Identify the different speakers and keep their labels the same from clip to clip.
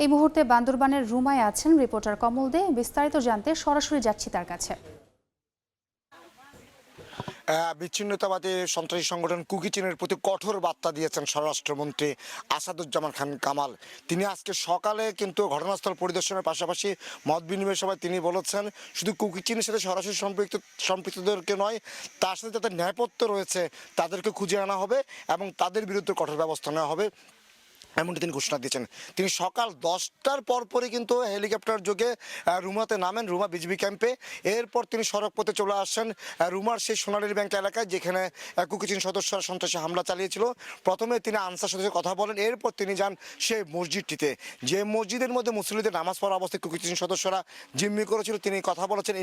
Speaker 1: এই মুহূর্তে বান্দরবানের রুমায় আছেন রিপোর্টার কমল দে। বিস্তারিত জানতে সরাসরি যাচ্ছি তার কাছে।
Speaker 2: বিচ্ছিন্নতাবাদী সন্ত্রাসী সংগঠন কুকি চীনের প্রতি কঠোর বার্তা দিয়েছেন স্বরাষ্ট্রমন্ত্রী আসাদুজ্জামান খান কামাল। তিনি আজকে সকালে কিন্তু ঘটনাস্থল পরিদর্শনের পাশাপাশি মত বিনিময় সভায় তিনি বলেছেন, শুধু কুকি চীনের সাথে সরাসরি সম্পৃক্তদেরকে নয়, তার সাথে যাদের ন্যায়পত্র রয়েছে তাদেরকে খুঁজে আনা হবে এবং তাদের বিরুদ্ধে কঠোর ব্যবস্থা নেওয়া হবে, এমনটি তিনি ঘোষণা দিয়েছেন। তিনি সকাল 10টার পরপরই কিন্তু হেলিকপ্টার যোগে রুমাতে নামেন, রুমা বিজিবি ক্যাম্পে। এরপর তিনি সড়ক পথে চলে আসেন রুমার সেই সোনালী ব্যাংক এলাকায়, যেখানে কুকিচিন সদস্যরা সন্ত্রাসী হামলা চালিয়েছিল। প্রথমে তিনি আনসার সাথে কথা বলেন, এরপর তিনি যান সেই মসজিদটিতে, যে মসজিদের মধ্যে মুসল্লিদের নামাজ পড়া অবস্থায় কুকিচিন সদস্যরা জিম্মি করেছিল। তিনি কথা বলেছেন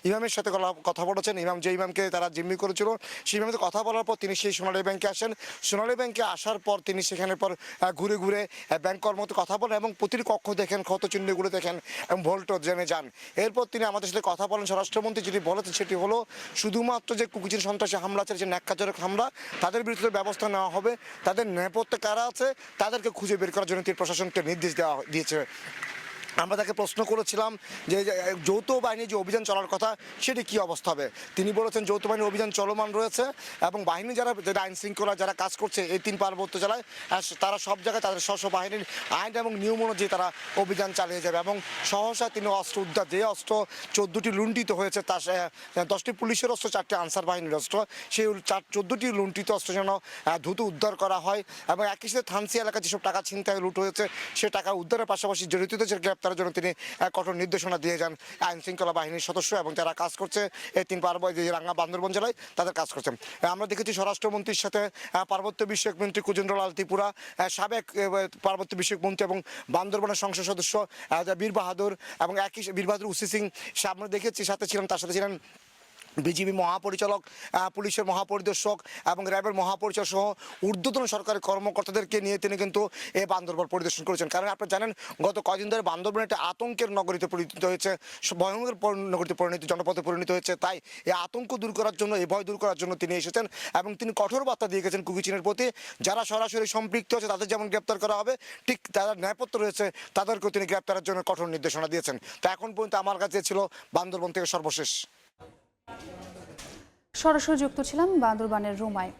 Speaker 2: ইমামের সাথে কথা বলেছেন। যে ইমামকে তারা জিম্মি করেছিল সেই ইমামের কথা বলার পর তিনি সেই সোনালী ব্যাংকে আসেন। সোনালী ব্যাংকে আসার পর তিনি সেখানে পর ঘুরে ঘুরে ব্যাংক কর্মকর্তা কথা বলেন এবং প্রতিটি কক্ষ দেখেন, ক্ষতচিহ্নগুলো দেখেন এবং ভোল্ট জেনে যান। এরপর তিনি আমাদের সাথে কথা বলেন। স্বরাষ্ট্রমন্ত্রী যেটি বলেছেন সেটি হলো, শুধুমাত্র যে কুকিচিন সন্ত্রাসী হামলা চালিয়েছে, ন্যাক্কাজনক হামলা, তাদের বিরুদ্ধে ব্যবস্থা নেওয়া হবে। তাদের নেপথ্যে কারা আছে তাদেরকে খুঁজে বের করার জন্য তিনি প্রশাসনকে নির্দেশ দিয়েছে। আমরা তাকে প্রশ্ন করেছিলাম যে যৌথ বাহিনীর যে অভিযান চলার কথা সেটি কী অবস্থা হবে। তিনি বলেছেন যৌথ বাহিনীর অভিযান চলমান রয়েছে এবং বাহিনী যারা আইন শৃঙ্খলা যারা কাজ করছে এই 3 পার্বত্য জেলায়, তারা সব জায়গায় তাদের স্ব বাহিনীর আইন এবং নিয়ম অনুযায়ী তারা অভিযান চালিয়ে যাবে। এবং সহসা তিনি অস্ত্র উদ্ধার, যে অস্ত্র 14টি লুণ্ঠিত হয়েছে, তার 10টি পুলিশের অস্ত্র, 4টি আনসার বাহিনীর অস্ত্র, সেই 14টি লুণ্ঠিত অস্ত্র যেন দ্রুত উদ্ধার করা হয়। এবং একই সাথে থানসি এলাকায় যেসব টাকা ছিনতাই লুট হয়েছে সে টাকা উদ্ধারের পাশাপাশি জড়িতদের গ্রেপ্তার তার জন্য তিনি কঠোর নির্দেশনা দিয়ে যান আইন শৃঙ্খলা বাহিনীর সদস্য এবং যারা কাজ করছে এই 3 পার্বত্য রাঙ্গা বান্দরবান জেলায় তাদের কাজ করছেন। আমরা দেখেছি স্বরাষ্ট্রমন্ত্রীর সাথে পার্বত্য বিষয়ক মন্ত্রী কুজেন্দ্রলাল ত্রিপুরা, সাবেক পার্বত্য বিষয়ক মন্ত্রী এবং বান্দরবানের সংসদ সদস্য বীর বাহাদুর এবং একই বীর বাহাদুর উসি সিং আমরা দেখেছি সাথে ছিলেন। তার সাথে ছিলেন বিজিবি মহাপরিচালক, পুলিশের মহাপরিদর্শক এবং র্যাবের মহাপরিচালক সহ ঊর্ধ্বতন সরকারি কর্মকর্তাদেরকে নিয়ে তিনি কিন্তু এই বান্দরবান পরিদর্শন করেছেন। কারণ আপনারা জানেন গত কয়েকদিন ধরে বান্দরবান একটা আতঙ্কের নগরীতে পরিণত হয়েছে, ভয়ঙ্কর নগরীতে জনপদে পরিণত হয়েছে। তাই এই আতঙ্ক দূর করার জন্য, এই ভয় দূর করার জন্য তিনি এসেছেন এবং তিনি কঠোর বার্তা দিয়ে গেছেন কুকি চীনের প্রতি। যারা সরাসরি সম্পৃক্ত আছে তাদের যেমন গ্রেপ্তার করা হবে, ঠিক যারা ন্যায়পত্র রয়েছে তাদেরকেও তিনি গ্রেপ্তারের জন্য কঠোর নির্দেশনা দিয়েছেন। তো এখন পর্যন্ত আমার কাছে ছিল বান্দরবান থেকে সর্বশেষ।
Speaker 1: সরাসরি যুক্ত ছিলাম বান্দরবানের রুমায়।